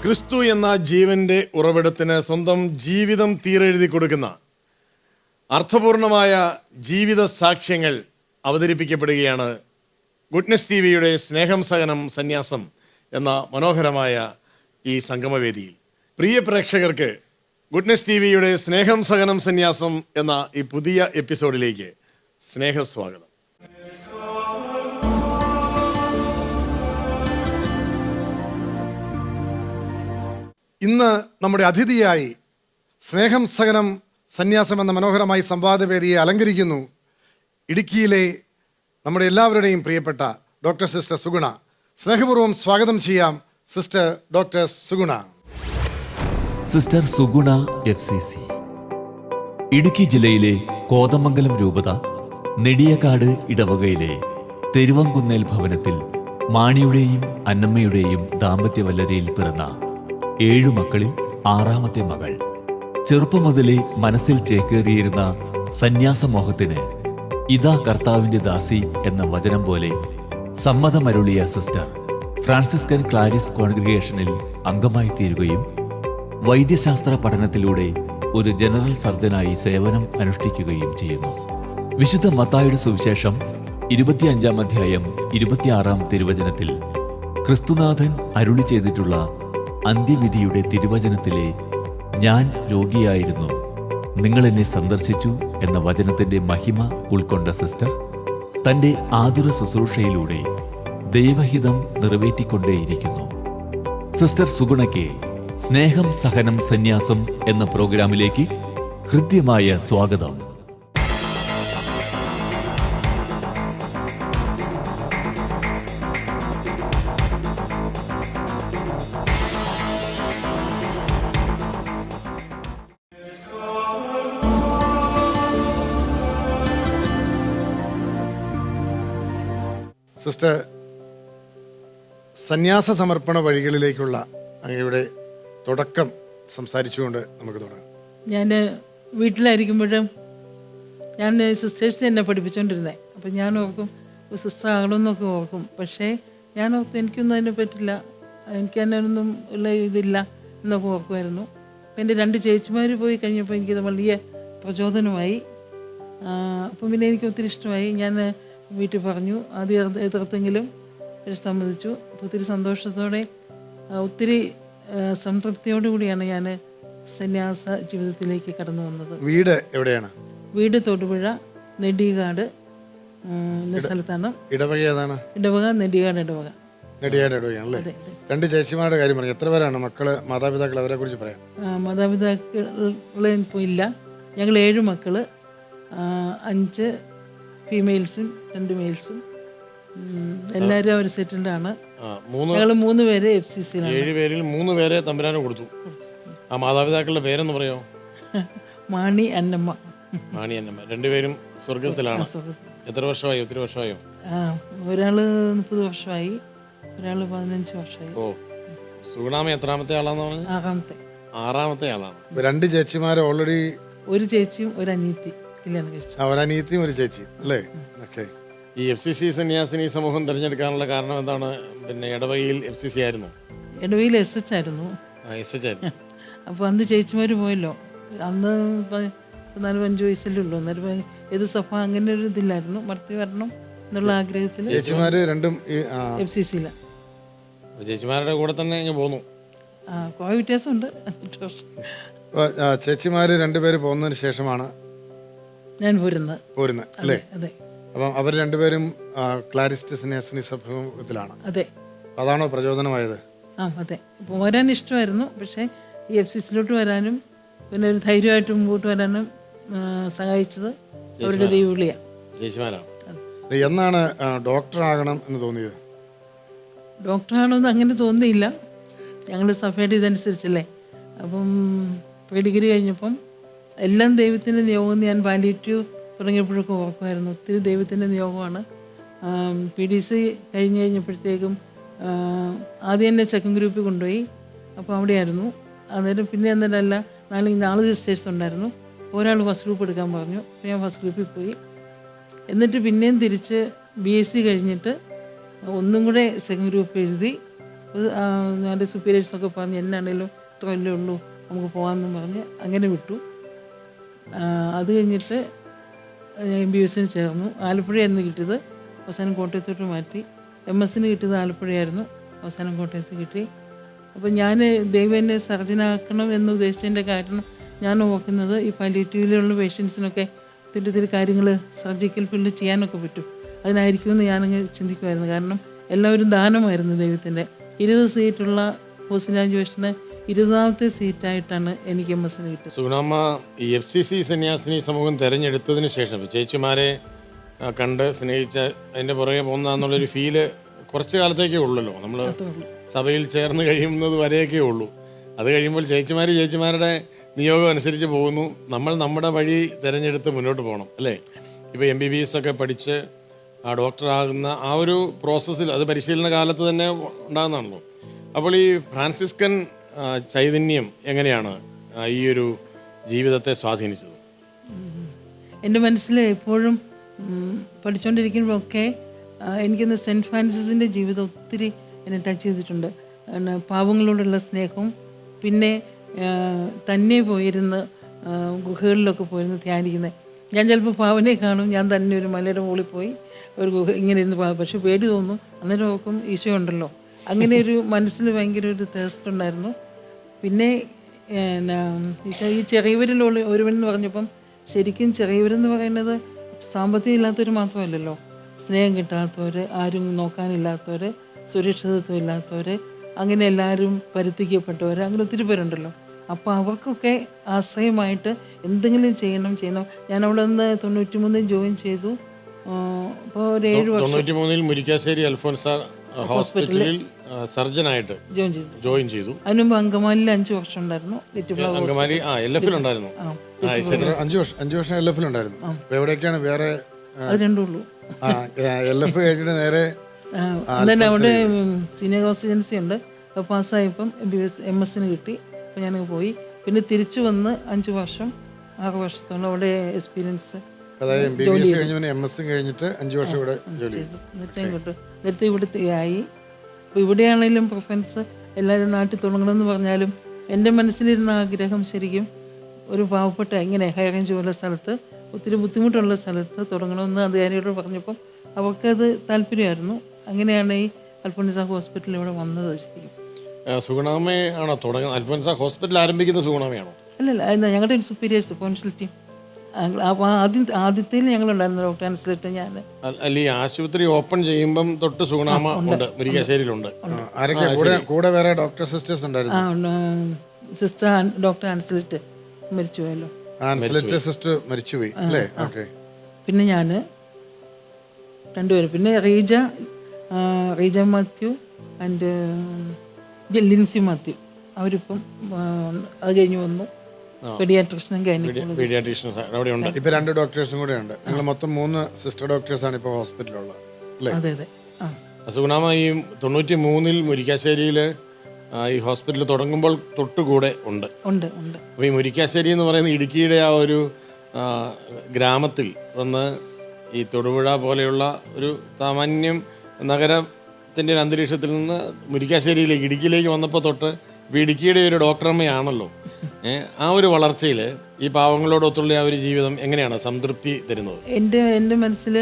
ക്രിസ്തു എന്ന ജീവന്റെ ഉറവിടത്തിന് സ്വന്തം ജീവിതം തീരെഴുതി കൊടുക്കുന്ന അർത്ഥപൂർണമായ ജീവിത സാക്ഷ്യങ്ങൾ അവതരിപ്പിക്കപ്പെടുകയാണ് ഗുഡ്നെസ് ടിവിയുടെ സ്നേഹം സഹനം സന്യാസം എന്ന മനോഹരമായ ഈ സംഗമവേദിയിൽ. പ്രിയ പ്രേക്ഷകർക്ക് ഗുഡ്നെസ് ടിവിയുടെ സ്നേഹം സഹനം സന്യാസം എന്ന ഈ പുതിയ എപ്പിസോഡിലേക്ക് സ്നേഹസ്വാഗതം. ഇന്ന് നമ്മുടെ അതിഥിയായി സ്നേഹം സഹനം സന്യാസം എന്ന മനോഹരമായി സംവാദവേദിയെ അലങ്കരിക്കുന്നു ഇടുക്കിയിലെ നമ്മുടെ എല്ലാവരുടെയും പ്രിയപ്പെട്ട ഡോക്ടർ സിസ്റ്റർ സുഗുണ. സ്നേഹപൂർവ്വം സ്വാഗതം ചെയ്യാം sister doctor Suguna. Sister Suguna FCC Idukki ജില്ലയിലെ കോതമംഗലം രൂപത നെടിയക്കാട് ഇടവകയിലെ തെരുവങ്കുന്നേൽ ഭവനത്തിൽ മാണിയുടെയും അന്നമ്മയുടെയും ദാമ്പത്യവല്ലരയിൽ പിറന്ന 7 മക്കളിൽ 6ാമത്തെ മകൾ. ചെറുപ്പം മുതലേ മനസ്സിൽ ചേക്കേറിയിരുന്ന സന്യാസമോഹത്തിന് ഇതാ കർത്താവിന്റെ ദാസി എന്ന വചനം പോലെ സമ്മതമരുളിയ സിസ്റ്റർ ഫ്രാൻസിസ്കൻ ക്ലാരിസ് കോൺഗ്രിഗേഷനിൽ അംഗമായി തീരുകയും വൈദ്യശാസ്ത്ര പഠനത്തിലൂടെ ഒരു ജനറൽ സർജനായി സേവനം അനുഷ്ഠിക്കുകയും ചെയ്യുന്നു. വിശുദ്ധ മത്തായിയുടെ സുവിശേഷം 25-ാം അധ്യായം 26-ാം തിരുവചനത്തിൽ ക്രിസ്തുനാഥൻ അരുളി ചെയ്തിട്ടുള്ള അന്ത്യവിധിയുടെ തിരുവചനത്തിലെ ഞാൻ രോഗിയായിരുന്നു, നിങ്ങൾ എന്നെ സന്ദർശിച്ചു എന്ന വചനത്തിന്റെ മഹിമ ഉൾക്കൊണ്ട സിസ്റ്റർ തന്റെ ആതുര ശുശ്രൂഷയിലൂടെ ദൈവഹിതം നിറവേറ്റിക്കൊണ്ടേയിരിക്കുന്നു. സിസ്റ്റർ സുഗുണയ്ക്ക് സ്നേഹം സഹനം സന്യാസം എന്ന പ്രോഗ്രാമിലേക്ക് ഹൃദ്യമായ സ്വാഗതം. സിസ്റ്റർ, സന്യാസ സമർപ്പണ വഴികളിലേക്കുള്ള അങ്ങയുടെ തുടക്കം സംസാരിച്ചുകൊണ്ട് നമുക്ക് തുടങ്ങാം. ഞാൻ വീട്ടിലായിരിക്കുമ്പോഴും ഞാൻ സിസ്റ്റേഴ്സ് എന്നെ പഠിപ്പിച്ചുകൊണ്ടിരുന്നത്. അപ്പം ഞാൻ ഓർക്കും സിസ്റ്റർ ആകണമെന്നൊക്കെ ഓർക്കും. പക്ഷേ ഞാൻ ഓർത്ത് എനിക്കൊന്നും അതിനെ പറ്റില്ല, എനിക്ക് അതിനൊന്നും ഉള്ള ഇതില്ല എന്നൊക്കെ ഓർക്കുമായിരുന്നു. അപ്പം എൻ്റെ 2 ചേച്ചിമാർ പോയി കഴിഞ്ഞപ്പോൾ എനിക്കത് വലിയ പ്രചോദനമായി. അപ്പം പിന്നെ എനിക്ക് ഒത്തിരി ഇഷ്ടമായി. ഞാൻ വീട്ടിൽ പറഞ്ഞു, ആദ്യം എതിർത്തെങ്കിലും സമ്മതിച്ചു. ഒത്തിരി സന്തോഷത്തോടെ ഒത്തിരി സംതൃപ്തിയോടുകൂടിയാണ് ഞാൻ സന്യാസ ജീവിതത്തിലേക്ക് കടന്നു വന്നത്. വീട് എവിടെയാണ്? വീട് തൊടുപുഴ നെടിയക്കാട് എന്ന സ്ഥലത്താണ്. ഇടവക ഏതാണ്? ഇടവക നെടിയക്കാട് ഇടവക. നെടിയക്കാട് ഇടവകയാണല്ലേ? 2 ചേച്ചിമാരുടെ കാര്യം പറഞ്ഞു. എത്ര പേരാണ് മക്കള്, മാതാപിതാക്കൾ, അവരെ കുറിച്ച് പറയാം. മാതാപിതാക്കളെ ഇപ്പോൾ ഇല്ല. ഞങ്ങൾ 7 മക്കള്, 5 ഫീമെയിൽസും 2 മെയിൽസും. എല്ലാവരും അവർ സെറ്റിൽഡാണ്. ഞങ്ങൾ 3 പേര് FCCയിലാണ്. 7 പേരിൽ 3 പേരെ തമ്പുരാന് കൊടുത്തു. ആ മാതാപിതാക്കളുടെ പേരെന്ന് പറയോ? മാണി അന്നമ്മ. മാണി അന്നമ്മ. 2 പേരും സ്വർഗത്തിലാണ്. എത്ര വർഷമായി? ഒത്തിരി വർഷമായോ? ഒരാള് 30 വർഷമായി, ഒരാള് 15 വർഷമായി. ഓ, സുഗുണാമ എത്രാമത്തെ ആളാന്ന് പറഞ്ഞു? 6ാമത്തെ ആളാണ്. 2 ചേച്ചിമാര് ഓൾറെഡി. ഒരു ചേച്ചിയും ഒരു അനിയത്തി കല്യാണം കഴിച്ചു. ഒരനിയത്തിയും ഒരു ചേച്ചി അല്ലേ? ഓക്കെ. ഈ FCC സന്യാസിനി സമൂഹം തിരഞ്ഞെടുക്കാനുള്ള കാരണം എന്താണ്? പിന്നെ ഇടവകയിൽ FCC ആയിരുന്നു? ഇടവകയിൽ SH ആയിരുന്നു. SH ആയിരുന്നു. അപ്പോൾ അന്ന് ചേച്ചിമാർ പോയല്ലോ. അന്ന് 4-5 വയസ്സല്ലേ ഉള്ളൂ. അന്നേരം ഏത് സഭ അങ്ങനെ ഒരു ഇതില്ലായിരുന്നു. മർത്തി വരണം എന്നുള്ള ആഗ്രഹത്തിൽ ചേച്ചിമാര് 2ഉം FCCയിലാണ്. ചേച്ചിമാരുടെ കൂടെ തന്നെ ഇങ്ങ് പോന്നു. കുറേ വ്യത്യാസമുണ്ട്. ചേച്ചിമാര് 2 പേര് പോകുന്നതിന് ശേഷമാണ് ഞാൻ പോരുന്നത് അല്ലേ? അതെ. അപ്പം അവർ 2 പേരും ക്ലാരിസ്റ്റ് സന്യാസിനി സമൂഹത്തിലാണ്. അതെ. അതാണോ പ്രചോദനമായത്? അതെ. പോരാൻ ഇഷ്ടമായിരുന്നു. പക്ഷേ ഈ FCCയിലോട്ട് വരാനും പിന്നെ ഒരു ധൈര്യമായിട്ട് മുമ്പോട്ട് വരാനും സഹായിച്ചത് അവരുടെ ദൈവവിളിയാണ്. എന്നാണ് ഡോക്ടർ ആകണം എന്ന് തോന്നിയത്? ഡോക്ടറാണെന്ന് അങ്ങനെ തോന്നിയില്ല. ഞങ്ങൾ സഭയുടെ ഇതനുസരിച്ചല്ലേ. അപ്പം ഡിഗ്രി കഴിഞ്ഞപ്പം എല്ലാം ദൈവത്തിൻ്റെ നിയോഗം. ഞാൻ പാലിയേറ്റീവ് തുടങ്ങിയപ്പോഴൊക്കെ ഓർക്കുമായിരുന്നു. ഒത്തിരി ദൈവത്തിൻ്റെ നിയോഗമാണ്. PDC കഴിഞ്ഞപ്പോഴത്തേക്കും ആദ്യം എന്നെ സെക്കൻഡ് ഗ്രൂപ്പിൽ കൊണ്ടുപോയി. അപ്പോൾ അവിടെയായിരുന്നു. അന്നേരം പിന്നെ എന്നല്ല 4 സിസ്റ്റേഴ്സ് ഉണ്ടായിരുന്നു. ഒരാൾ ഫസ്റ്റ് ഗ്രൂപ്പ് എടുക്കാൻ പറഞ്ഞു. ഞാൻ ഫസ്റ്റ് ഗ്രൂപ്പിൽ പോയി. എന്നിട്ട് പിന്നെയും തിരിച്ച് BSc കഴിഞ്ഞിട്ട് ഒന്നും കൂടെ സെക്കൻഡ് ഗ്രൂപ്പ് എഴുതി എൻ്റെ സുപ്പീരിയേഴ്സൊക്കെ പറഞ്ഞ് എന്നാണേലും ഇത്ര വല്ലേ ഉള്ളൂ നമുക്ക് പോകാമെന്നും പറഞ്ഞ് അങ്ങനെ വിട്ടു. അത് കഴിഞ്ഞിട്ട് MBBS ചേർന്നു. ആലപ്പുഴയായിരുന്നു കിട്ടിയത്, അവസാനം കോട്ടയത്തോട്ട് മാറ്റി. MS കിട്ടിയത് ആലപ്പുഴയായിരുന്നു, അവസാനം കോട്ടയത്ത് കിട്ടി. അപ്പോൾ ഞാൻ ദൈവം എന്നെ സർജനാക്കണം എന്ന് ഉദ്ദേശിച്ചതിൻ്റെ കാരണം ഞാൻ നോക്കുന്നത് ഈ പാലിയേറ്റീവിലുള്ള പേഷ്യൻസിനൊക്കെ ഒത്തിരി കാര്യങ്ങൾ സർജിക്കൽ ഫീൽഡ് ചെയ്യാനൊക്കെ പറ്റും, അതിനായിരിക്കുമെന്ന് ഞാനങ്ങ് ചിന്തിക്കുമായിരുന്നു. കാരണം എല്ലാവരും ദാനമായിരുന്നു ദൈവത്തിൻ്റെ. 20 സീറ്റുള്ള പോസ്റ്റ് ഗ്രാജുവേഷന് 20ാമത്തെ സീറ്റായിട്ടാണ് എനിക്ക് MS കിട്ടിയത്. സുഗുണാമ്മ ഈ FCC സന്യാസിനി സമൂഹം തിരഞ്ഞെടുത്തതിന് ശേഷം ചേച്ചിമാരെ കണ്ട് സ്നേഹിച്ച അതിൻ്റെ പുറകെ പോകുന്നതെന്നുള്ളൊരു ഫീല് കുറച്ച് കാലത്തേക്കേ ഉള്ളല്ലോ. നമ്മൾ സഭയിൽ ചേർന്ന് കഴിയുന്നത് വരെയൊക്കെ ഉള്ളൂ. അത് കഴിയുമ്പോൾ ചേച്ചിമാരുടെ നിയോഗം അനുസരിച്ച് പോകുന്നു. നമ്മൾ നമ്മുടെ വഴി തിരഞ്ഞെടുത്ത് മുന്നോട്ട് പോകണം അല്ലേ? ഇപ്പോൾ MBBS ഒക്കെ പഠിച്ച് ഡോക്ടറാകുന്ന ആ ഒരു പ്രോസസ്സിൽ അത് പരിശീലന കാലത്ത് തന്നെ ഉണ്ടാകുന്നതാണല്ലോ. അപ്പോൾ ഈ ഫ്രാൻസിസ്കൻ ചൈതന്യം എങ്ങനെയാണ് ഈ ഒരു ജീവിതത്തെ സ്വാധീനിച്ചത്? എൻ്റെ മനസ്സിൽ എപ്പോഴും പഠിച്ചുകൊണ്ടിരിക്കുമ്പോഴൊക്കെ എനിക്കൊന്ന് സെൻറ്റ് ഫ്രാൻസിസിൻ്റെ ജീവിതം ഒത്തിരി എന്നെ ടച്ച് ചെയ്തിട്ടുണ്ട്. പാവങ്ങളോടുള്ള സ്നേഹവും പിന്നെ തന്നെ പോയിരുന്ന് ഗുഹകളിലൊക്കെ പോയിരുന്ന് ധ്യാനിക്കുന്നത്. ഞാൻ ചിലപ്പോൾ പാവനെ കാണും, ഞാൻ തന്നെ ഒരു മലയുടെ മുകളിൽ പോയി ഒരു ഗുഹ ഇങ്ങനെ ഇരുന്ന് പക്ഷെ പേടി തോന്നും. അന്നേരം നോക്കും ഈശോ ഉണ്ടല്ലോ. അങ്ങനെ ഒരു മനസ്സിൽ ഭയങ്കര ഒരു തേസ്റ്റ് ഉണ്ടായിരുന്നു. പിന്നെ ഈ ചെറിയവരിലുള്ള ഒരുവനെന്ന് പറഞ്ഞപ്പം ശരിക്കും ചെറിയവരെന്ന് പറയുന്നത് സാമ്പത്തികം ഇല്ലാത്തവർ മാത്രമല്ലല്ലോ, സ്നേഹം കിട്ടാത്തവർ, ആരും നോക്കാനില്ലാത്തവർ, സുരക്ഷിതത്വം ഇല്ലാത്തവർ, അങ്ങനെ എല്ലാവരും പരുത്തിക്കപ്പെട്ടവർ, അങ്ങനെ ഒത്തിരി പേരുണ്ടല്ലോ. അപ്പോൾ അവർക്കൊക്കെ ആശ്രയമായിട്ട് എന്തെങ്കിലും ചെയ്യണം. ഞാൻ അവിടെ നിന്ന് 93 ജോയിൻ ചെയ്തു. അപ്പോൾ ഒരു 7 വർഷം 93 മുരിക്കാശ്ശേരി അൽഫോൻസ ഹോസ്പിറ്റലിൽ സർജനായിട്ട് ജോയിൻ ചെയ്തു. അതിനുമുമ്പ് അങ്കമാലിയിൽ 5 വർഷം ഉണ്ടായിരുന്നു. അങ്കമാലി LF ഉണ്ടായിരുന്നു. 5 വർഷം LF ഉണ്ടായിരുന്നു. എവിടെയൊക്കെയാണ് വേറെ? അത് രണ്ടുള്ളൂ. LF കഴിഞ്ഞിട്ട് നേരെ അന്നേരം അവിടെ സീനിയർ ഹോസ്പിറ്റൻസി ഉണ്ട്. അപ്പോൾ പാസ്സായപ്പം MS കിട്ടി. അപ്പോൾ ഞാനങ്ങ് പോയി. പിന്നെ തിരിച്ചു വന്ന് 5 വർഷം 6 വർഷത്തോളം അവിടെ എക്സ്പീരിയൻസ്. അതായത് MBBS കഴിഞ്ഞ് MS കഴിഞ്ഞിട്ട് 5 വർഷം ഇവിടെ ജോലി ചെയ്തു. നേരത്തെ ഇവിടുത്തെ ആയി. അപ്പോൾ ഇവിടെയാണെങ്കിലും പ്രിഫറൻസ് എല്ലാവരും നാട്ടിൽ തുടങ്ങണമെന്ന് പറഞ്ഞാലും എൻ്റെ മനസ്സിലിരുന്ന ആഗ്രഹം ശരിക്കും ഒരു പാവപ്പെട്ട ഇങ്ങനെ ഹൈ റേഞ്ച് പോലെ സ്ഥലത്ത്, ഒത്തിരി ബുദ്ധിമുട്ടുള്ള സ്ഥലത്ത് തുടങ്ങണമെന്ന് അധികാരിയോട് പറഞ്ഞപ്പം അവർക്കത് താല്പര്യമായിരുന്നു. അങ്ങനെയാണ് ഈ അൽഫോൻസ ഹോസ്പിറ്റൽ ഇവിടെ വന്നത്. ശരിക്കും സുഗുണാമയാണോ തുടങ്ങുന്നത്? അൽഫോൻസ ഹോസ്പിറ്റൽ ആരംഭിക്കുന്ന സുഗുണാമയാണോ? അല്ലല്ല, ഞങ്ങളുടെ ഒരു സുപ്പീരിയേഴ്സ് കോൺഷ്യൽ ടീം. ആദ്യത്തിൽ ഞങ്ങളുണ്ടായിരുന്നു ഡോക്ടർ ആൻസിലേറ്റ്. ഞാൻ അല്ല, ഈ ആശുപത്രി ഓപ്പൺ ചെയ്യുമ്പം തൊട്ട് സുഗുണാമ ഉണ്ട്, മുരിക്കാശ്ശേരിയിലുണ്ട്. കൂടെ വേറെ ഡോക്ടർ സിസ്റ്റേഴ്സ് ഉണ്ടായിരുന്നു. സിസ്റ്റർ ഡോക്ടർ ആൻസിലേറ്റ് മരിച്ചുപോയല്ലോ. സിസ്റ്റർ മരിച്ചുപോയി അല്ലേ? പിന്നെ ഞാൻ 2 പേര്, പിന്നെ Reeja Mathew and Lincy Mathew, അവരിപ്പം അത് കഴിഞ്ഞ് വന്നു. പീഡിയാട്രിഷ്യനും പീഡിയാട്രീഷ്യൻ അവിടെ ഉണ്ട്. ഇപ്പൊ 2 ഡോക്ടേഴ്സും കൂടെ ഉണ്ട്. നിങ്ങൾ മൊത്തം 3 സിസ്റ്റർ ഡോക്ടേഴ്സ് ആണ് ഇപ്പോൾ ഹോസ്പിറ്റലിലുള്ളത് അല്ലേ? അതെ അതെ. സുഗുണാമ ഈ 93 മുരിക്കാശ്ശേരിയിൽ ഈ ഹോസ്പിറ്റൽ തുടങ്ങുമ്പോൾ തൊട്ടുകൂടെ ഉണ്ട്. അപ്പോൾ ഈ മുരിക്കാശ്ശേരി എന്ന് പറയുന്ന ഇടുക്കിയുടെ ആ ഒരു ഗ്രാമത്തിൽ വന്ന് ഈ തൊടുപുഴ പോലെയുള്ള ഒരു സാമാന്യം നഗരത്തിൻ്റെ ഒരു അന്തരീക്ഷത്തിൽ നിന്ന് മുരിക്കാശ്ശേരിയിലേക്ക് ഇടുക്കിയിലേക്ക് വന്നപ്പോൾ തൊട്ട് ഇപ്പോൾ ഇടുക്കിയുടെ ഒരു ഡോക്ടറമ്മയാണല്ലോ. ആ ഒരു വളർച്ചയിൽ ഈ പാവങ്ങളോടൊത്തുള്ള ആ ഒരു ജീവിതം എങ്ങനെയാണ് സംതൃപ്തി തരുന്നത്? എൻ്റെ മനസ്സിൽ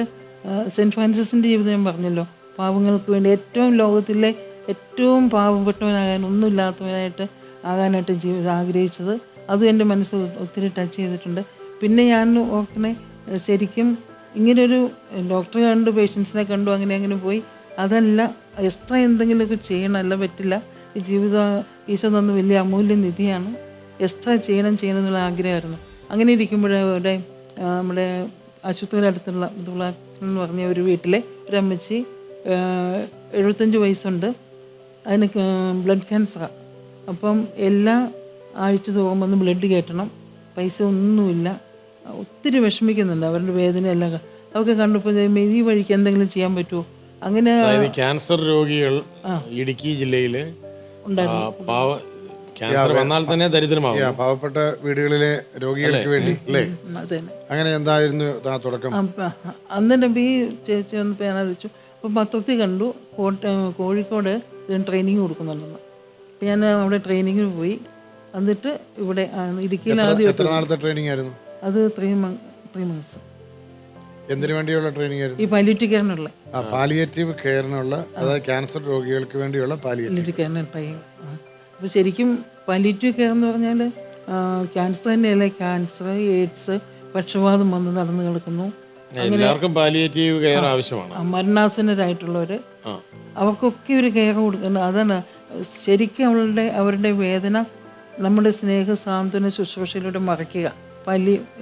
സെൻറ്റ് ഫ്രാൻസിസിൻ്റെ ജീവിതം ഞാൻ പറഞ്ഞല്ലോ, പാവങ്ങൾക്ക് വേണ്ടി ഏറ്റവും ലോകത്തിലെ ഏറ്റവും പാവപ്പെട്ടവനാകാൻ, ഒന്നുമില്ലാത്തവനായിട്ട് ആകാനായിട്ട് ജീവിതം ആഗ്രഹിച്ചത്. അതും എൻ്റെ മനസ്സ് ഒത്തിരി ടച്ച് ചെയ്തിട്ടുണ്ട്. പിന്നെ ഞാൻ ഓർക്കണേ, ശരിക്കും ഇങ്ങനൊരു ഡോക്ടറെ കണ്ടു, പേഷ്യൻസിനെ കണ്ടു, അങ്ങനെ പോയി അതല്ല, എക്സ്ട്രാ എന്തെങ്കിലുമൊക്കെ ചെയ്യണം, അല്ല പറ്റില്ല. ഈ ജീവിതം ഈശോ തന്ന വലിയ അമൂല്യ നിധിയാണ്. എക്സ്ട്രാ ചെയ്യണം എന്നുള്ള ആഗ്രഹമായിരുന്നു. അങ്ങനെ ഇരിക്കുമ്പോഴവിടെ നമ്മുടെ ആശുപത്രിയുടെ അടുത്തുള്ള എന്ന് പറഞ്ഞ ഒരു വീട്ടിലെ ഒരു അമ്മച്ചി, 75 വയസ്സുണ്ട്, അതിന് ബ്ലഡ് ക്യാൻസറാണ്. അപ്പം എല്ലാ ആഴ്ച തോറും വന്ന് ബ്ലഡ് കയറ്റണം, പൈസ ഒന്നുമില്ല, ഒത്തിരി വിഷമിക്കുന്നുണ്ട്. അവരുടെ വേദനയെല്ലാം അതൊക്കെ കണ്ടപ്പോൾ ഈ വഴിക്ക് എന്തെങ്കിലും ചെയ്യാൻ പറ്റുമോ? അങ്ങനെ ക്യാൻസർ രോഗികൾ ഇടുക്കി ജില്ലയിൽ ക്യാൻസർ വന്നാൽ തന്നെ ദരിദ്രമാകും. പാവപ്പെട്ട വീടുകളിലെ രോഗികൾക്ക് വേണ്ടി അല്ലേ? അങ്ങനെ എന്തായിരുന്നു തുടക്കം? അന്നേരം ഈ ചേച്ചി വന്നപ്പോൾ ഞാൻ ആലോചിച്ചു. അപ്പോൾ പത്രത്തിൽ കണ്ടു കോഴിക്കോട് ഇതിന് ട്രെയിനിങ് കൊടുക്കുന്നുണ്ടെന്ന്. അപ്പം ഞാൻ അവിടെ ട്രെയിനിങ്ങിന് പോയി. എന്നിട്ട് ഇവിടെ ഇടുക്കിയിൽ ആദ്യം എത്ര നാളത്തെ ട്രെയിനിങ് ആയിരുന്നു അത് 3 months. എന്തിനു വേണ്ടിയുള്ള ട്രെയിനിങ് ആയിരുന്നു? ഈ പാലിയേറ്റീവ് കെയറിനുള്ള പാലിയേറ്റീവ് കെയറിനുള്ള, അതായത് ക്യാൻസർ രോഗികൾക്ക് വേണ്ടിയുള്ള പാലിയേറ്റീവ് കെയറിന് ട്രെയിനിങ്. അപ്പോൾ ശരിക്കും പാലിയേറ്റീവ് കെയർ എന്ന് പറഞ്ഞാൽ ക്യാൻസർ തന്നെയല്ല, ക്യാൻസർ, എയ്ഡ്സ്, പക്ഷപാതം വന്ന് നടന്നു കിടക്കുന്നു. എല്ലാവർക്കും പാലിയേറ്റീവ് കെയർ ആവശ്യമാണ്. മരണാസന്നരായിട്ടുള്ളവർ അവർക്കൊക്കെ ഒരു കെയർ കൊടുക്കുന്നത്. അതാണ് ശരിക്കും അവരുടെ വേദന നമ്മുടെ സ്നേഹ സാന്ത്വന ശുശ്രൂഷയിലൂടെ മറയ്ക്കുക.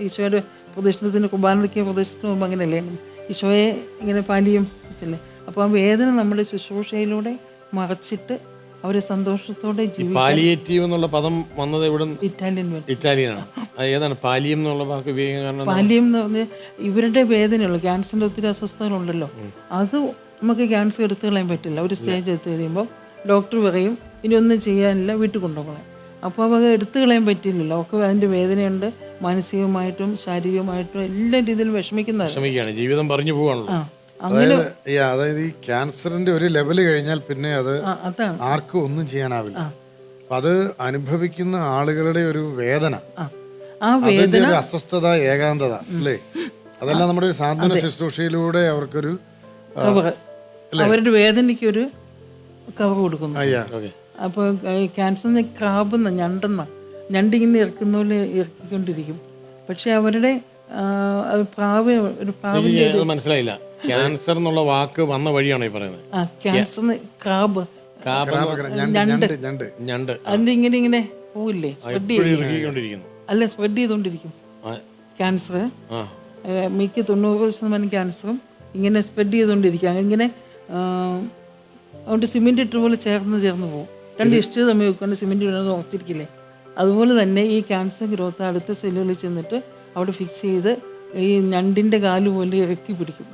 ഈശോയുടെ പ്രദക്ഷിണത്തിന് കുർബാനയ്ക്ക് പ്രദക്ഷിണത്തിന് മുമ്പ് അങ്ങനെയല്ലേ ഈശോയെ ഇങ്ങനെ പാലിയും വെച്ചല്ലേ. അപ്പോൾ ആ വേദന നമ്മുടെ ശുശ്രൂഷയിലൂടെ മറച്ചിട്ട് അവരെ സന്തോഷത്തോടെ ജീവിക്കും. പാലിയേറ്റീവ് എന്നുള്ള പദം വന്നത് ഇവിടെ ഇറ്റാലിയനാണ്. ഏതാണ് പാലിയം എന്നുള്ള വാക്ക് ഉപയോഗിക്കാൻ കാരണം? പാലിയം എന്ന് പറഞ്ഞാൽ ഇവരുടെ വേദനയുള്ളൂ. ക്യാൻസറിൻ്റെ ഒത്തിരി അസ്വസ്ഥതകളുണ്ടല്ലോ, അത് നമുക്ക് ക്യാൻസർ എടുത്തു കളയാൻ പറ്റില്ല. ഒരു സ്റ്റേജ് എടുത്തു കഴിയുമ്പോൾ ഡോക്ടർ പറയും ഇനി ഒന്നും ചെയ്യാനില്ല, വീട്ടിൽ കൊണ്ടുപോകണം. അപ്പോൾ അവർക്ക് എടുത്തു കളയാൻ പറ്റില്ലല്ലോ. അവർക്ക് അതിൻ്റെ വേദനയുണ്ട്, മാനസികമായിട്ടും ശാരീരികമായിട്ടും എല്ലാ രീതിയിലും വിഷമിക്കുന്നതാണ്. ജീവിതം പറഞ്ഞു പോവാണല്ലോ. അതായത് ഈ ക്യാൻസറിന്റെ ഒരു ലെവല് കഴിഞ്ഞാൽ പിന്നെ അത് ആർക്കും ഒന്നും ചെയ്യാനാവില്ല. അത് അനുഭവിക്കുന്ന ആളുകളുടെ ഒരു വേദന, അതിന്റെ ഒരു അസ്വസ്ഥത, ഏകാന്തത അല്ലേ, അതെല്ലാം നമ്മുടെ ഒരു സാന്ത്വന ശുശ്രൂഷയിലൂടെ അവർക്കൊരു അവരുടെ വേദനയ്ക്ക് ഒരു കവർ കൊടുക്കുന്നു. അപ്പോൾ ക്യാൻസറിന് ക്രാബെന്ന ഞണ്ടിങ്ങനെ ഇറക്കുന്ന പോലെ ഇറക്കിക്കൊണ്ടിരിക്കും. പക്ഷെ അവരുടെ മനസ്സിലായില്ല. ക്യാൻസർ എന്നുള്ള വാക്ക് വന്ന വഴിയാണോ ഈ പറയുന്നത്? ക്യാൻസറിന് ക്രാബ് ഞണ്ട് അതിന്റെ ഇങ്ങനെ പോവില്ലേ, അല്ല സ്പ്രെഡ് ചെയ്തോണ്ടിരിക്കും. ക്യാൻസർ മിക്ക 90% ക്യാൻസറും ഇങ്ങനെ സ്പ്രെഡ് ചെയ്തോണ്ടിരിക്കും. ഇങ്ങനെ അതുകൊണ്ട് സിമെന്റ് ഇട്ട പോലെ ചേർന്ന് പോകും. 2 ഇഷ്ടിക തമ്മിൽ വെക്കൊണ്ട് സിമെന്റ് ഇടുന്നത് ഓർത്തിരിക്കില്ലേ, അതുപോലെ തന്നെ ഈ ക്യാൻസർ ഗ്രോത്ത് അടുത്ത സെല്ലുകളിൽ ചെന്നിട്ട് അവിടെ ഫിക്സ് ചെയ്ത് ഈ ഞണ്ടിന്റെ കാല് പോലെ ഇറക്കി പിടിക്കും.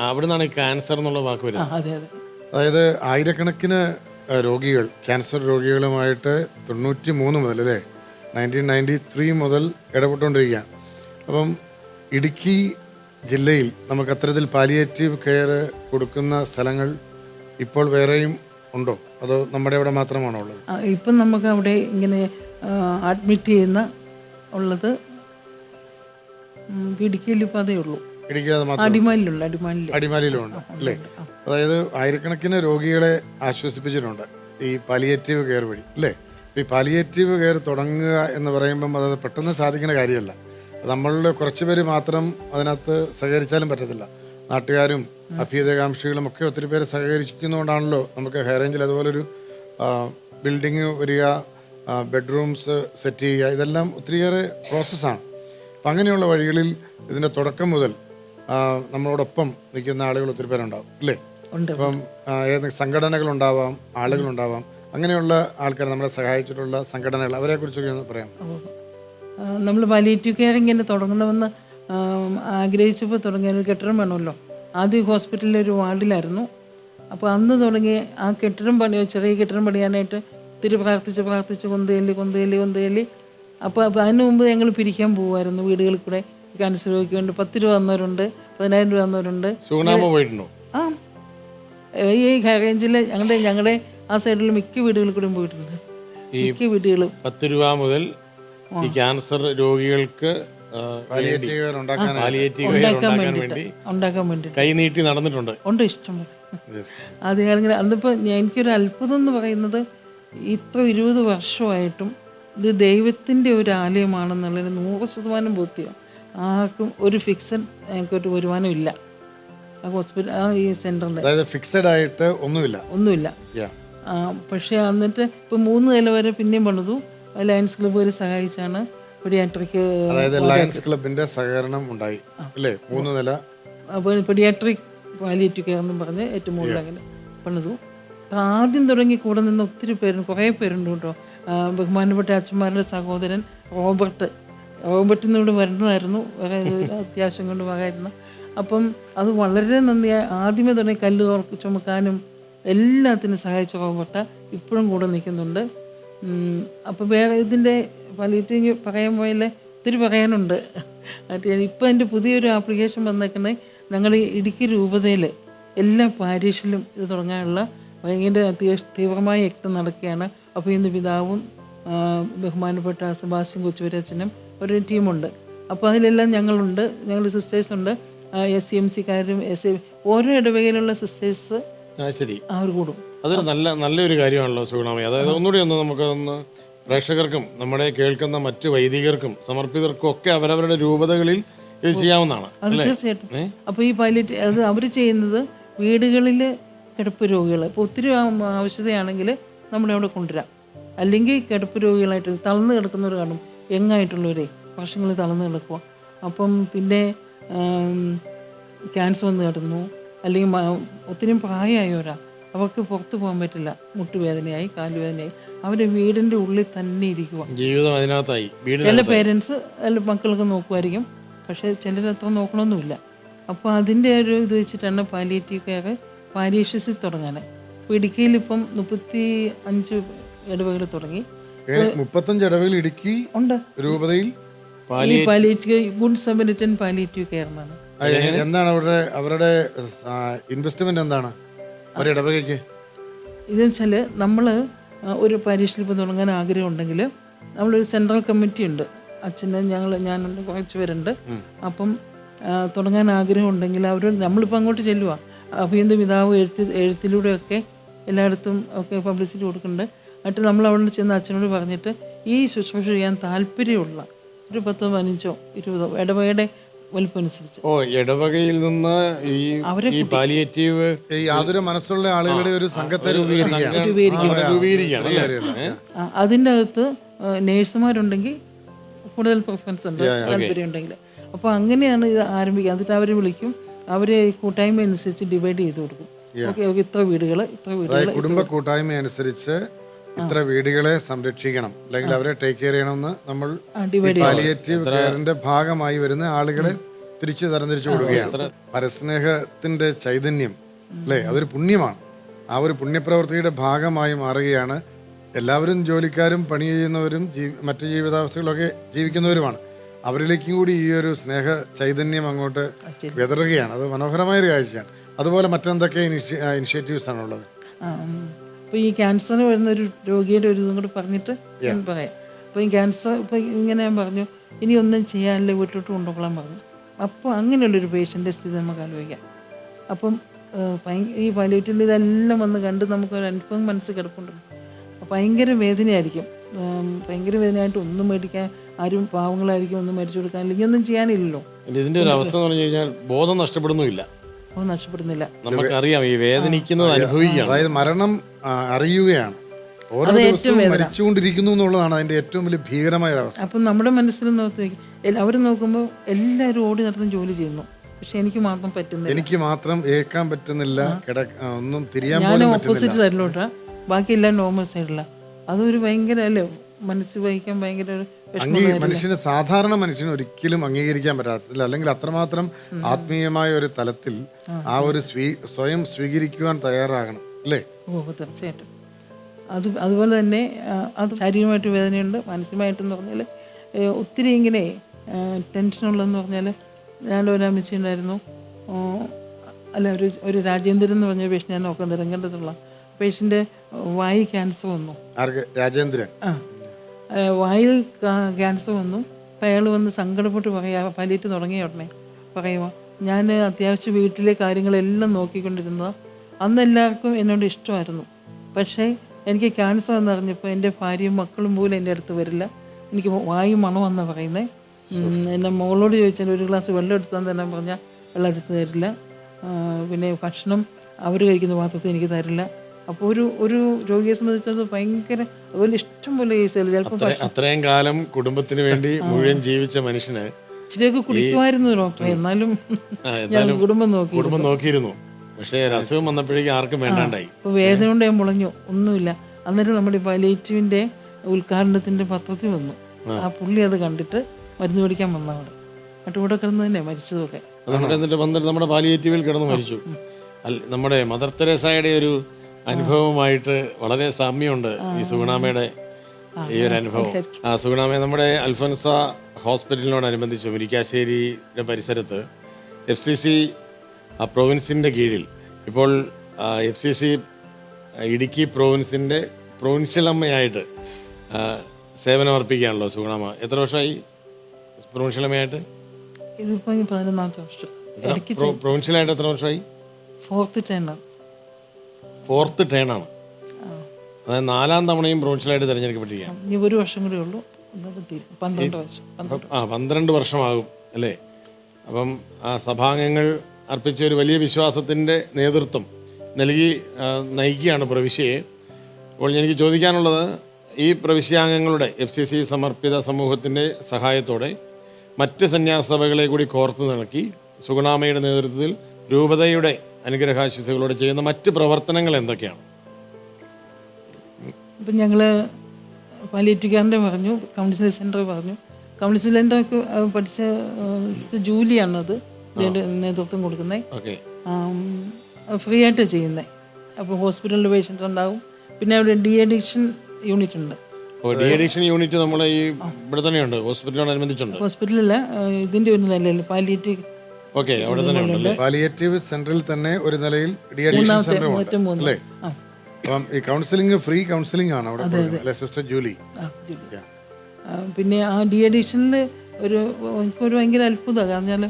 അവിടുന്നാണ് ക്യാൻസർ എന്നുള്ള വാക്ക് വരുന്നത്. അതെ അതെ. അതായത് ആയിരക്കണക്കിന് രോഗികൾ, ക്യാൻസർ രോഗികളുമായിട്ട് 93 മുതൽ അല്ലേ 1993 മുതൽ ഇടപെട്ടുകൊണ്ടിരിക്കുകയാണ്. അപ്പം ഇടുക്കി ജില്ലയിൽ നമുക്ക് അത്തരത്തിൽ പാലിയേറ്റീവ് കെയർ കൊടുക്കുന്ന സ്ഥലങ്ങൾ ഇപ്പോൾ വേറെയും ഉണ്ടോ, അതോ നമ്മുടെ ഇവിടെ മാത്രമാണോ ഉള്ളത്? ഇപ്പം നമുക്ക് അവിടെ ഇങ്ങനെ അഡ്മിറ്റ് ചെയ്യുന്ന ഉള്ളത് ഇടുക്കിയിൽ ഇപ്പോൾ അതേ ഉള്ളൂ. അടിമാലിയിലുണ്ട് അല്ലേ. അതായത് ആയിരക്കണക്കിന് രോഗികളെ ആശ്വസിപ്പിച്ചിട്ടുണ്ട് ഈ പാലിയേറ്റീവ് കെയർ വഴി അല്ലേ. ഈ പാലിയേറ്റീവ് കെയർ തുടങ്ങുക എന്ന് പറയുമ്പം അത് പെട്ടെന്ന് സാധിക്കുന്ന കാര്യമല്ല. നമ്മളുടെ കുറച്ച് പേര് മാത്രം അതിനകത്ത് സഹകരിച്ചാലും പറ്റത്തില്ല. നാട്ടുകാരും അഭ്യുദയകാംക്ഷികളും ഒക്കെ ഒത്തിരി പേര് സഹകരിക്കുന്നതുകൊണ്ടാണല്ലോ നമുക്ക് ഹൈറേഞ്ചിൽ അതുപോലൊരു ബിൽഡിങ് വരിക, ബെഡ്റൂംസ് സെറ്റ് ചെയ്യുക, ഇതെല്ലാം ഒത്തിരിയേറെ പ്രോസസ്സാണ്. അപ്പം അങ്ങനെയുള്ള വഴികളിൽ ഇതിൻ്റെ തുടക്കം മുതൽ നമ്മളോടൊപ്പം നിൽക്കുന്ന ആളുകൾ ഒത്തിരി പേരുണ്ടാവും അല്ലേ. അപ്പം ഏതെങ്കിലും സംഘടനകളുണ്ടാവാം, ആളുകളുണ്ടാവാം, അങ്ങനെയുള്ള ആൾക്കാർ നമ്മളെ സഹായിച്ചിട്ടുള്ള സംഘടനകൾ, അവരെ കുറിച്ചൊക്കെ ഒന്ന് പറയാം. നമ്മൾ പാലിയേറ്റീവ് കെയർ ഇങ്ങനെ തുടങ്ങണമെന്ന് ആഗ്രഹിച്ചപ്പോൾ തുടങ്ങിയ ഒരു കെട്ടിടം വേണമല്ലോ. ആദ്യം ഹോസ്പിറ്റലിലെ ഒരു വാർഡിലായിരുന്നു. അപ്പോൾ അന്ന് തുടങ്ങി ആ കെട്ടിടം ചെറിയ കെട്ടിടം പണിയാനായിട്ട് ഒത്തിരി പ്രാർത്ഥിച്ച് കൊന്തേലി. അപ്പോൾ അതിന് മുമ്പ് ഞങ്ങൾ പിരിക്കാൻ പോകുമായിരുന്നു വീടുകളിൽ കൂടെ. ക്യാൻസർ രോഗിക്ക് വേണ്ടി 10 രൂപ തന്നവരുണ്ട്, 10,000 രൂപ തന്നവരുണ്ട്. ആ ഈ ഹൈറേഞ്ചിലെ ഞങ്ങളുടെ ആ സൈഡിൽ മിക്ക വീടുകളിൽ കൂടെ പോയിട്ടുണ്ട്. മിക്ക വീടുകളും 10 രൂപ മുതൽ ഈ ക്യാൻസർ രോഗികൾക്ക് ഉണ്ടാക്കാൻ വേണ്ടി കൈ നീട്ടി നടന്നിട്ടുണ്ട്. ഇഷ്ടം അത് അങ്ങനെ. അന്നിപ്പോൾ എനിക്കൊരു അത്ഭുതം എന്ന് പറയുന്നത് ഇത്ര 20 വർഷമായിട്ടും ഇത് ദൈവത്തിൻ്റെ ഒരു ആലയമാണെന്നുള്ളതിന് 100% ബോധ്യം. ആർക്കും ഒരു ഫിക്സഡ് ഞങ്ങൾക്കൊരു വരുമാനം ഇല്ല ആ ഹോസ്പിറ്റൽ, ആ ഈ സെൻ്ററിൽ ഫിക്സഡ് ആയിട്ട് ഒന്നുമില്ല. പക്ഷേ എന്നിട്ട് ഇപ്പോൾ 3 നില വരെ പിന്നെയും പണിതു. ലയൺസ് ക്ലബ്ബ് വരെ സഹായിച്ചാണ് പെഡിയാട്രിക്, ലയൺസ് ക്ലബിന്റെ സഹകരണം ഉണ്ടായി അല്ലേ. 3 നില അപ്പോൾ പെഡിയാട്രിക് പാലിയേറ്റീവ് കെയർ എന്നും പറഞ്ഞ് ഏറ്റവും മുകളിൽ അങ്ങനെ പണിതു. ആദ്യം തുടങ്ങി കൂടെ നിന്ന് ഒത്തിരി കുറേ പേരുണ്ട് കേട്ടോ. ബഹുമാനപ്പെട്ട അച്ഛന്മാരുടെ സഹോദരൻ റോബർട്ടിന്ന് ഇവിടെ വരുന്നതായിരുന്നു, വേറെ അത്യാവശ്യം കൊണ്ട് പോകായിരുന്നു. അപ്പം അത് വളരെ നന്ദിയായി. ആദ്യമേ തുടങ്ങി കല്ല് ചുമക്കാനും എല്ലാത്തിനും സഹായിച്ച റോബർട്ട ഇപ്പോഴും കൂടെ നിൽക്കുന്നുണ്ട്. അപ്പോൾ വേറെ ഇതിൻ്റെ പാലിയേറ്റീവ് പറയാൻ പോയാൽ ഒത്തിരി പറയാനുണ്ട്. ഇപ്പം എൻ്റെ പുതിയൊരു ആപ്ലിക്കേഷൻ വന്നേക്കുന്നത് ഞങ്ങൾ ഇടുക്കി രൂപതയിൽ എല്ലാ പാരീഷിലും ഇത് തുടങ്ങാനുള്ള ഭയങ്കര തീവ്രമായ യജ്ഞം നടക്കുകയാണ്. അപ്പോൾ ഇന്ന് പിതാവും ബഹുമാനപ്പെട്ട സെബാസ്റ്റ്യൻ കൊച്ചുവരച്ചനും ഒരു ടീമുണ്ട്. അപ്പോൾ അതിലെല്ലാം ഞങ്ങളുണ്ട്, ഞങ്ങൾ സിസ്റ്റേഴ്സുണ്ട്, SCMCക്കാരും ഓരോ ഇടവകയിലുള്ള സിസ്റ്റേഴ്സ് ശരി അവർ കൂടും. അതൊരു നല്ലൊരു കാര്യമാണല്ലോ സുഗുണാമി. അതായത് ഒന്നുകൂടി നമുക്കൊന്ന് പ്രേക്ഷകർക്കും നമ്മുടെ കേൾക്കുന്ന മറ്റു വൈദികർക്കും സമർപ്പിതർക്കും ഒക്കെ അവരവരുടെ രൂപതകളിൽ ഇത് ചെയ്യാവുന്നതാണ്. അത് തീർച്ചയായിട്ടും. അപ്പോൾ ഈ പാലിയേറ്റീവ് അത് അവർ ചെയ്യുന്നത് വീടുകളിൽ കിടപ്പ് രോഗികൾ ഇപ്പോൾ ഒത്തിരി ആവശ്യതയാണെങ്കിൽ നമ്മളവിടെ കൊണ്ടുവരാം. അല്ലെങ്കിൽ കിടപ്പ് രോഗികളായിട്ട് തളർന്ന് കിടക്കുന്നവർ കാണും, യങ്ങായിട്ടുള്ളവരെ വർഷങ്ങളിൽ തളർന്ന് കിടക്കുക. അപ്പം പിന്നെ ക്യാൻസർ വന്ന് കിടന്നു, അല്ലെങ്കിൽ ഒത്തിരി പ്രായമായവരാ, അവർക്ക് പുറത്ത് പോകാൻ പറ്റില്ല, മുട്ടുവേദനയായി കാലുവേദനയായി, അവർ വീടിൻ്റെ ഉള്ളിൽ തന്നെ ഇരിക്കുക. ജീവിതം അതിനകത്തായി. ചില പേരൻസ് മക്കൾക്ക് നോക്കുമായിരിക്കും, പക്ഷേ ചിലർ അത്ര നോക്കണമൊന്നുമില്ല. അപ്പോൾ അതിൻ്റെ ഒരു ഇത് വെച്ചിട്ടാണ് പാലിയേറ്റീവ് കെയർ പാരീഷ്യസിൽ തുടങ്ങാൻ. ഇപ്പോൾ ഇടുക്കിയിൽ ഇപ്പം 35 ഇടവകൾ തുടങ്ങി. 35 ഇടവകൾ ഇടുക്കി ഉണ്ട് രൂപതയിൽ. ഈ palliative good Samaritan palliative care എന്നാണ്. എന്താണ് അവരുടെ ഇൻവെസ്റ്റ്മെന്റ് എന്താണ് ഒരു ഇടവകയ്ക്ക്? ഇതെന്ന് വെച്ചാൽ നമ്മൾ ഒരു പാരീഷിൽ ഇപ്പോൾ തുടങ്ങാൻ ആഗ്രഹം ഉണ്ടെങ്കിൽ നമ്മളൊരു സെൻട്രൽ കമ്മിറ്റി ഉണ്ട്, അച്ഛന് ഞാനുണ്ട്, കുറച്ച് പേരുണ്ട്. അപ്പം തുടങ്ങാൻ ആഗ്രഹം ഉണ്ടെങ്കിൽ അവർ നമ്മളിപ്പോൾ അങ്ങോട്ട് ചെല്ലുക. അഭിയന്ത പിതാവ് എഴുത്തിലൂടെയൊക്കെ എല്ലായിടത്തും ഒക്കെ പബ്ലിസിറ്റി കൊടുക്കുന്നുണ്ട്. എന്നിട്ട് നമ്മൾ അവിടെ ചെന്ന് അച്ഛനോട് പറഞ്ഞിട്ട് ഈ ശുശ്രൂഷ ചെയ്യാൻ താല്പര്യമുള്ള ഒരു 10, 15, 20 ഇടവകയുടെ വലിപ്പം അനുസരിച്ച് ഇടവകയിൽ നിന്ന് ഈ പാലിയേറ്റീവ് യാതൊരു മനസ്സുള്ള ആളുകളുടെ ഒരു സംഘത്തെ രൂപീകരിക്കുകയാണ്. അതിൻ്റെ അകത്ത് നേഴ്സുമാരുണ്ടെങ്കിൽ കൂടുതൽ പ്രിഫറൻസ് ഉണ്ട്, താല്പര്യം ഉണ്ടെങ്കിൽ. അപ്പോൾ അങ്ങനെയാണ് ഇത് ആരംഭിക്കുക. എന്നിട്ട് അവർ വിളിക്കും, അവരെ കൂട്ടായ്മ അനുസരിച്ച് ഡിവൈഡ് ചെയ്ത് കൊടുക്കും. ഓക്കെ ഇത്ര വീടുകൾ കുടുംബ കൂട്ടായ്മ അനുസരിച്ച് ഇത്ര വീടുകളെ സംരക്ഷിക്കണം, അല്ലെങ്കിൽ അവരെ ടേക്ക് കെയർ ചെയ്യണമെന്ന് നമ്മൾ പാലിയേറ്റീവ് കെയറിന്റെ ഭാഗമായി വരുന്ന ആളുകളെ തിരിച്ചു തരംതിരിച്ചു കൊടുക്കുകയാണ്. പരസ്നേഹത്തിന്റെ ചൈതന്യം അല്ലേ, അതൊരു പുണ്യമാണ്. ആ ഒരു പുണ്യപ്രവൃത്തിയുടെ ഭാഗമായി മാറുകയാണ്. എല്ലാവരും ജോലിക്കാരും പണി ചെയ്യുന്നവരും മറ്റു ജീവിതാവസ്ഥകളൊക്കെ ജീവിക്കുന്നവരുമാണ്. അവരിലേക്കും കൂടി ഈ ഒരു സ്നേഹ ചൈതന്യം അങ്ങോട്ട് വിതറുകയാണ്. അത് മനോഹരമായൊരു കാഴ്ചയാണ്. അതുപോലെ മറ്റെന്തൊക്കെ ഇനിഷ്യേറ്റീവ്സ് ആണുള്ളത്? ഇപ്പോൾ ഈ ക്യാൻസർ വരുന്ന ഒരു രോഗിയുടെ ഒരു ഇതും കൂടി പറഞ്ഞിട്ട് ഞാൻ പറയാം. അപ്പോൾ ഈ ക്യാൻസർ ഇപ്പോൾ ഇങ്ങനെ ഞാൻ പറഞ്ഞു, ഇനി ഒന്നും ചെയ്യാനില്ല, വീട്ടിലോട്ട് കൊണ്ടുപോകാൻ പറഞ്ഞു. അപ്പോൾ അങ്ങനെയുള്ളൊരു പേഷ്യൻ്റെ സ്ഥിതി നമുക്ക് ആലോചിക്കാം. അപ്പം ഈ പാലിയേറ്റീവിൽ ഇതെല്ലാം വന്ന് കണ്ട് നമുക്കൊരു അനുഭവം മനസ്സിൽ കിടപ്പുണ്ട്. ഭയങ്കര വേദനയായിരിക്കും, ഭയങ്കര വേദനയായിട്ട് ഒന്നും മേടിക്കാൻ ആരും പാവങ്ങളായിരിക്കും, ഒന്നും മേടിച്ചു കൊടുക്കാൻ, അല്ലെങ്കിൽ ഒന്നും ചെയ്യാനില്ലല്ലോ. ഇതിൻ്റെ ഒരു അവസ്ഥ എന്ന് പറഞ്ഞു കഴിഞ്ഞാൽ ബോധം നഷ്ടപ്പെടുന്നില്ല, നഷ്ടപ്പെടുന്നില്ല. നമുക്കറിയാം ഈ വേദനിക്കുന്നത് അനുഭവിക്കുകയാണ്. അതായത് മരണം അറിയുകയാണ്, ഓരോ ദിവസവും മരിച്ചുകൊണ്ടിരിക്കുന്നു എന്നുള്ളതാണ് അതിന്റെ ഏറ്റവും വലിയ ഭീകരമായ അവസ്ഥ. അപ്പം നമ്മുടെ മനസ്സിൽ നോക്കി അവർ നോക്കുമ്പോൾ എല്ലാവരും ഓടി നടന്ന് ജോലി ചെയ്യുന്നു, പക്ഷെ എനിക്ക് മാത്രം പറ്റുന്നില്ല, എനിക്ക് മാത്രം ഏൽക്കാൻ പറ്റുന്നില്ല, ഒന്നും തിരിയാൻ ഞാൻ ഓപ്പോസിറ്റ് സൈഡിലോട്ടാ, ബാക്കി എല്ലാം നോർമൽ സൈഡിലാണ്. അതൊരു ഭയങ്കര അല്ലേ, മനസ്സ് വഹിക്കാൻ ഭയങ്കര ഒരു മനുഷ്യന് സാധാരണ മനുഷ്യന് ഒരിക്കലും അംഗീകരിക്കാൻ പറ്റാത്തില്ല. അല്ലെങ്കിൽ അത്രമാത്രം ആത്മീയമായ ഒരു തലത്തിൽ ആ ഒരു സ്വയം സ്വീകരിക്കുവാൻ തയ്യാറാകണം അല്ലേ? തീർച്ചയായിട്ടും. അതുപോലെ തന്നെ അത് ശാരീരികമായിട്ട് വേദനയുണ്ട്, മാനസികമായിട്ടെന്ന് പറഞ്ഞാൽ ഒത്തിരി ഇങ്ങനെ ടെൻഷനുള്ളതെന്ന് പറഞ്ഞാൽ ഞാൻ ഒരമ്മച്ചിണ്ടായിരുന്നു, അല്ല ഒരു രാജേന്ദ്രൻ എന്ന് പറഞ്ഞ പേഷ്യൻ്റ് ഞാൻ നോക്കാൻ തിരഞ്ഞെടുത്തുള്ള പേഷ്യൻ്റെ വായി ക്യാൻസർ വന്നു. രാജേന്ദ്രൻ വായിൽ ക്യാൻസർ വന്നു. അപ്പം അയാൾ വന്ന് സങ്കടപ്പെട്ട് പറയുക, പാലിയേറ്റ് തുടങ്ങിയ ഉടനെ പറയുക, ഞാൻ അത്യാവശ്യം വീട്ടിലെ കാര്യങ്ങളെല്ലാം നോക്കിക്കൊണ്ടിരുന്നത്, അന്ന് എല്ലാവർക്കും എന്നോട് ഇഷ്ടമായിരുന്നു, പക്ഷേ എനിക്ക് ക്യാൻസർ എന്നറിഞ്ഞപ്പോൾ എൻ്റെ ഭാര്യയും മക്കളും പോലും എൻ്റെ അടുത്ത് വരില്ല, എനിക്ക് വായു മണമെന്നാണ് പറയുന്നത്. എൻ്റെ മോളോട് ചോദിച്ചാൽ ഒരു ഗ്ലാസ് വെള്ളം എടുത്താൽ തന്നെ പറഞ്ഞാൽ വെള്ളം എടുത്ത് തരില്ല, പിന്നെ ഭക്ഷണം അവർ കഴിക്കുന്ന പാത്രത്തിൽ എനിക്ക് തരില്ല. അപ്പോൾ ഒരു രോഗിയെ സംബന്ധിച്ചിടത്തോളം ഭയങ്കര അതുപോലെ ഇഷ്ടം പോലെ കേസുകൾ. ചിലപ്പോൾ അത്രയും കാലം കുടുംബത്തിന് വേണ്ടി മുഴുവൻ ജീവിച്ച മനുഷ്യന് ഇച്ചിരിയൊക്കെ കുടിക്കുമായിരുന്നു ഡോക്ടറെ, എന്നാലും കുടുംബം നോക്കിയിരുന്നു. പക്ഷേ അസുഖം വന്നപ്പോഴേക്കും ആർക്കും വേണ്ടാണ്ടായി. ഇപ്പോൾ വേദന കൊണ്ട് ഞാൻ മുളഞ്ഞു, ഒന്നുമില്ല. അന്നേരം നമ്മുടെ പാലിയേറ്റീവിൻ്റെ ഉദ്ഘാടനത്തിൻ്റെ പത്രത്തിൽ വന്നു, ആ പുള്ളി അത് കണ്ടിട്ട് മരുന്ന് മേടിക്കാൻ വന്ന അവിടെ കൂടെ കിടന്ന് തന്നെ മരിച്ചതൊക്കെ. നമ്മുടെ പാലിയേറ്റീവിൽ കിടന്ന് മരിച്ചു. നമ്മുടെ മദർ തെരേസയുടെ ഒരു അനുഭവമായിട്ട് വളരെ സാമ്യമുണ്ട് ഈ സുഗുണാമയുടെ ഈ ഒരു അനുഭവം. സുഗുണാമ നമ്മുടെ അൽഫോൻസ ഹോസ്പിറ്റലിനോടനുബന്ധിച്ച് മുരിക്കാശ്ശേരിയുടെ പരിസരത്ത് FCC പ്രൊവിൻസിൻ്റെ കീഴിൽ ഇപ്പോൾ FCC ഇടുക്കി പ്രോവിൻസിൻ്റെ പ്രൊവിൻഷ്യൽ അമ്മയായിട്ട് സേവനം അർപ്പിക്കുകയാണല്ലോ സുഗുണാമ്മ. എത്ര വർഷമായി പ്രൊവിൻഷ്യൽ അമ്മയായിട്ട്? ഇതിപ്പോൾ 14 വർഷം. ഇടയ്ക്ക് പ്രൊവിൻഷ്യലായിട്ട് എത്ര വർഷമായി? 4th ടേണാണ്. 4th ടേണാണ്. അതായത് 4ാം തവണയും പ്രൊവിൻഷ്യലായിട്ട് തിരഞ്ഞെടുക്കപ്പെട്ടിരിക്കുകയാണ്. ഇനി ഒരു വർഷം കൂടെ ഉള്ളൂ, 12 വർഷം. 12 വർഷമാകും അല്ലേ? അപ്പം ആ സഭാംഗങ്ങൾ അർപ്പിച്ച ഒരു വലിയ വിശ്വാസത്തിൻ്റെ നേതൃത്വം നൽകി നയിക്കുകയാണ് പ്രവിശ്യയെ. അപ്പോൾ എനിക്ക് ചോദിക്കാനുള്ളത്, ഈ പ്രവിശ്യാംഗങ്ങളുടെ FCC സമർപ്പിത സമൂഹത്തിൻ്റെ സഹായത്തോടെ മറ്റ് സന്യാസഭകളെ കൂടി കോർത്ത് നിൽക്കി സുഗുണാമ്മയുടെ നേതൃത്വത്തിൽ രൂപതയുടെ അനുഗ്രഹാശിസുകളോടെ ചെയ്യുന്ന മറ്റ് പ്രവർത്തനങ്ങൾ എന്തൊക്കെയാണ്? ഇപ്പം ഞങ്ങൾ പാലിയേറ്റീവ് കെയറിൻ്റെ പറഞ്ഞു, കൗൺസിലിംഗ് സെൻറ്റർ പറഞ്ഞു. കൗൺസിലിംഗ് സെൻറ്ററൊക്കെ പഠിച്ച സിസ്റ്റർ ജൂലിയാണത് നേതൃത്വം കൊടുക്കുന്നത്. ഓക്കെ. ഫ്രീ ആയിട്ട് ചെയ്യുന്നത്. അപ്പോൾ ഹോസ്പിറ്റലിൽ പേഷ്യൻസ് ഉണ്ടാവും. പിന്നെ അവിടെ ഡി-അഡിക്ഷൻ യൂണിറ്റ് ഉണ്ട്. ഡി-അഡിക്ഷൻ യൂണിറ്റ് നമ്മളെ ഈ ഇവിടെ തന്നെയുണ്ട്, ഹോസ്പിറ്റലിനോടനുബന്ധിച്ചുണ്ട്. ഹോസ്പിറ്റലിൽ ഇതിൻ്റെ ഒരു നിലയിൽ പാലിയേറ്റീവ്. ഓക്കെ, അവിടെ തന്നെ ഉണ്ടല്ലേ? പാലിയേറ്റീവ് സെന്ററിൽ തന്നെ ഒരു നിലയിൽ ഡി-അഡിക്ഷൻ സെന്റർ ഉണ്ട് അല്ലേ? അപ്പം ഈ കൗൺസിലിംഗ് ഫ്രീ കൗൺസിലിംഗ് ആണ് അവിടെ അല്ലേ സിസ്റ്റർ ജൂലി? പിന്നെ ആ ഡി-അഡിക്ഷനിൽ എനിക്കൊരു ഭയങ്കര അത്ഭുതമാണ്. കാരണം വെച്ചാൽ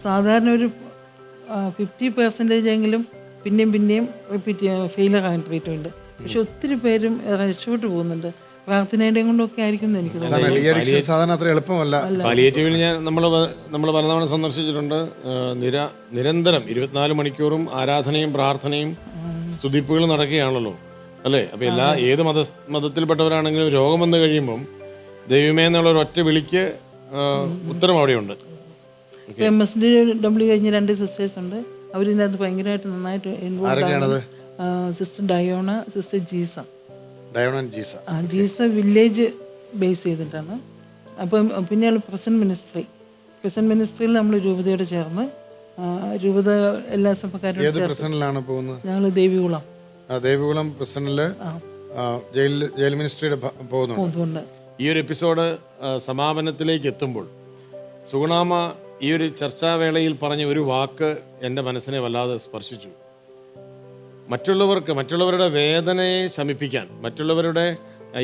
സാധാരണ ഒരു 50% എങ്കിലും പിന്നെയും റിപ്പീറ്റ് ഫെയിലറാകാൻ ട്രീറ്റ്മെൻറ്റ്. പക്ഷെ ഒത്തിരി പേരും രക്ഷപ്പെട്ടു പോകുന്നുണ്ട്. പ്രാർത്ഥനയുടെ കൊണ്ടൊക്കെ ആയിരിക്കും എനിക്ക് തോന്നുന്നത്. പാലിയേറ്റീവിൽ നമ്മൾ പലതവണ സന്ദർശിച്ചിട്ടുണ്ട്. നിരന്തരം 24 മണിക്കൂറും ആരാധനയും പ്രാർത്ഥനയും സ്തുതിപ്പുകളും നടക്കുകയാണല്ലോ അല്ലേ? അപ്പോൾ ഏത് മതത്തിൽപ്പെട്ടവരാണെങ്കിലും രോഗം വന്നു കഴിയുമ്പം ദൈവമേ എന്നുള്ള ഒരു ഒറ്റ വിളിക്ക് ഉത്തരം അവിടെയുണ്ട്. MSW കഴിഞ്ഞ് 2 സിസ്റ്റേഴ്സ് ഉണ്ട്. അവരിതിനകത്ത് ഭയങ്കരമായിട്ട് നന്നായിട്ട് ഇൻവോൾവ് ആണ്. Sister Diona, sister ജീസ. ജീസ village base ചെയ്തിട്ടാണ്. അപ്പം പിന്നെ പ്രസന്റ് മിനിസ്ട്രിയിൽ നമ്മൾ രൂപതയോട് ചേർന്ന് രൂപത എല്ലാ സഭക്കാരും ഞങ്ങൾ ദേവികുളം പ്രസിഡന്റില് ജയിൽ മിനിസ്ട്രിയുടെ പോകുന്നുണ്ട്. ഈ ഒരു എപ്പിസോഡ് സമാപനത്തിലേക്ക് എത്തുമ്പോൾ സുഗുണാമ്മ ഈ ഒരു ചർച്ചാവേളയിൽ പറഞ്ഞ ഒരു വാക്ക് എൻ്റെ മനസ്സിനെ വല്ലാതെ സ്പർശിച്ചു. മറ്റുള്ളവരുടെ വേദനയെ ശമിപ്പിക്കാൻ, മറ്റുള്ളവരുടെ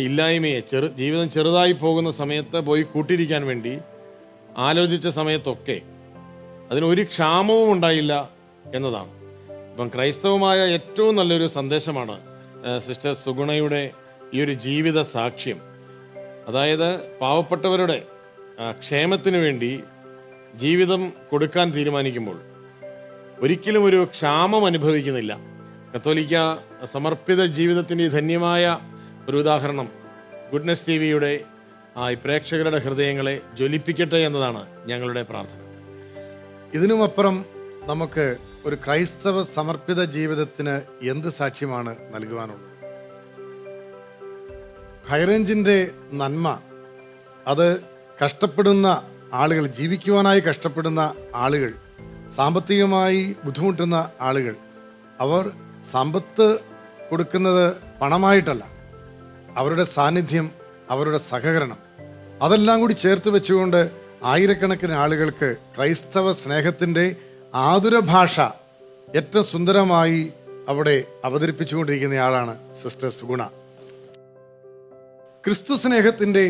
ഇല്ലായ്മയെ ജീവിതം ചെറുതായി പോകുന്ന സമയത്ത് പോയി കൂട്ടിരിക്കാൻ വേണ്ടി ആലോചിച്ച സമയത്തൊക്കെ അതിനൊരു ക്ഷാമവും ഉണ്ടായില്ല എന്നതാണ്. ഇപ്പം ക്രൈസ്തവമായ ഏറ്റവും നല്ലൊരു സന്ദേശമാണ് സിസ്റ്റർ സുഗുണയുടെ ഈ ഒരു ജീവിത സാക്ഷ്യം. അതായത് പാവപ്പെട്ടവരുടെ ക്ഷേമത്തിന് വേണ്ടി ജീവിതം കൊടുക്കാൻ തീരുമാനിക്കുമ്പോൾ ഒരിക്കലും ഒരു ക്ഷാമം അനുഭവിക്കുന്നില്ല. കത്തോലിക്ക സമർപ്പിത ജീവിതത്തിൻ്റെ ധന്യമായ ഒരു ഉദാഹരണം ഗുഡ്നസ് TVയുടെ ഈ പ്രേക്ഷകരുടെ ഹൃദയങ്ങളെ ജ്വലിപ്പിക്കട്ടെ എന്നതാണ് ഞങ്ങളുടെ പ്രാർത്ഥന. ഇതിനുമപ്പുറം നമുക്ക് ഒരു ക്രൈസ്തവ സമർപ്പിത ജീവിതത്തിന് എന്ത് സാക്ഷ്യമാണ് നൽകുവാനുള്ളത്? ഹൈറേഞ്ചിൻ്റെ നന്മ അത് കഷ്ടപ്പെടുന്ന ആളുകൾ, ജീവിക്കുവാനായി കഷ്ടപ്പെടുന്ന ആളുകൾ, സാമ്പത്തികമായി ബുദ്ധിമുട്ടുന്ന ആളുകൾ, അവർ സമ്പത്ത് കൊടുക്കുന്നത് പണമായിട്ടല്ല, അവരുടെ സാന്നിധ്യം, അവരുടെ സഹകരണം, അതെല്ലാം കൂടി ചേർത്ത് വെച്ചുകൊണ്ട് ആയിരക്കണക്കിന് ആളുകൾക്ക് ക്രൈസ്തവ സ്നേഹത്തിൻ്റെ ആതുര ഭാഷ ഏറ്റവും സുന്ദരമായി അവിടെ അവതരിപ്പിച്ചുകൊണ്ടിരിക്കുന്നയാളാണ് സിസ്റ്റർ സുഗുണ. ക്രിസ്തു സ്നേഹത്തിൻ്റെ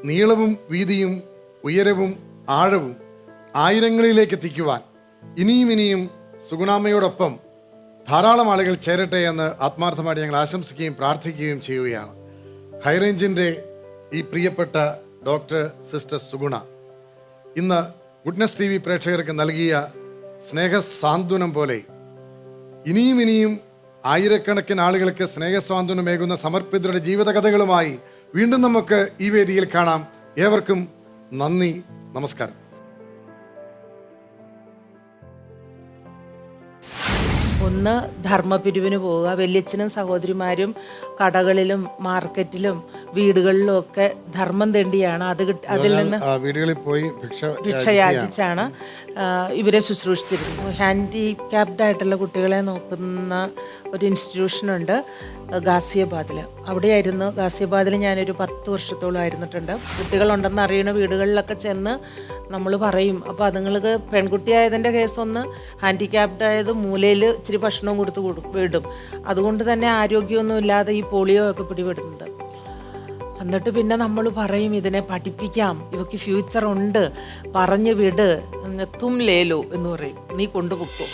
നീളവും വീതിയും ഉയരവും ആഴവും ആയിരങ്ങളിലേക്ക് എത്തിക്കുവാൻ ഇനിയും സുഗുണാമ്മയോടൊപ്പം ധാരാളം ആളുകൾ ചേരട്ടെ എന്ന് ആത്മാർത്ഥമായിട്ട് ഞങ്ങൾ ആശംസിക്കുകയും പ്രാർത്ഥിക്കുകയും ചെയ്യുകയാണ്. ഹൈറേഞ്ചിൻ്റെ ഈ പ്രിയപ്പെട്ട ഡോക്ടർ സിസ്റ്റർ സുഗുണ ഇന്ന് ഗുഡ്നസ് TV പ്രേക്ഷകർക്ക് നൽകിയ സ്നേഹസാന്ത്വനം പോലെ ഇനിയും ആയിരക്കണക്കിന് ആളുകൾക്ക് സ്നേഹസാന്ത്വനമേകുന്ന സമർപ്പിതരുടെ ജീവിതകഥകളുമായി വീണ്ടും നമുക്ക് ഈ വേദിയിൽ കാണാം. ഏവർക്കും നന്ദി, നമസ്കാരം. ഒന്ന് ധർമ്മപിരിവിന് പോവുക. വല്യച്ഛനും സഹോദരിമാരും കടകളിലും മാർക്കറ്റിലും വീടുകളിലും ഒക്കെ ധർമ്മം തെണ്ടിയാണ്. അതിൽ നിന്ന് വീടുകളിൽ പോയി ഭിക്ഷ യാചിച്ചാണ് ഇവരെ ശുശ്രൂഷിച്ചിരുന്നത്. ഹാൻഡിക്യാപ്ഡ് ആയിട്ടുള്ള കുട്ടികളെ നോക്കുന്ന ഒരു ഇൻസ്റ്റിറ്റ്യൂഷനുണ്ട്. ഗാസിയാബാദിൽ. അവിടെയായിരുന്നു ഗാസിയാബാദിൽ ഞാനൊരു 10 വർഷത്തോളം ആയിരുന്നിട്ടുണ്ട്. കുട്ടികളുണ്ടെന്ന് അറിയണ വീടുകളിലൊക്കെ ചെന്ന് നമ്മൾ പറയും. അപ്പോൾ അതുങ്ങൾക്ക് പെൺകുട്ടിയായതിൻ്റെ കേസൊന്ന് ഹാൻഡിക്യാപ്ഡ് ആയത് മൂലയിൽ ഇച്ചിരി ഭക്ഷണവും കൊടുത്ത് വിടും. അതുകൊണ്ട് തന്നെ ആരോഗ്യമൊന്നും ഇല്ലാതെ ഈ പോളിയോ ഒക്കെ പിടിപെടുന്നത്. എന്നിട്ട് പിന്നെ നമ്മൾ പറയും ഇതിനെ പഠിപ്പിക്കാം, ഇവയ്ക്ക് ഫ്യൂച്ചർ ഉണ്ട്, പറഞ്ഞു വിട്, തും ലേലോ എന്ന് പറയും, നീ കൊണ്ടുപോക്കോ.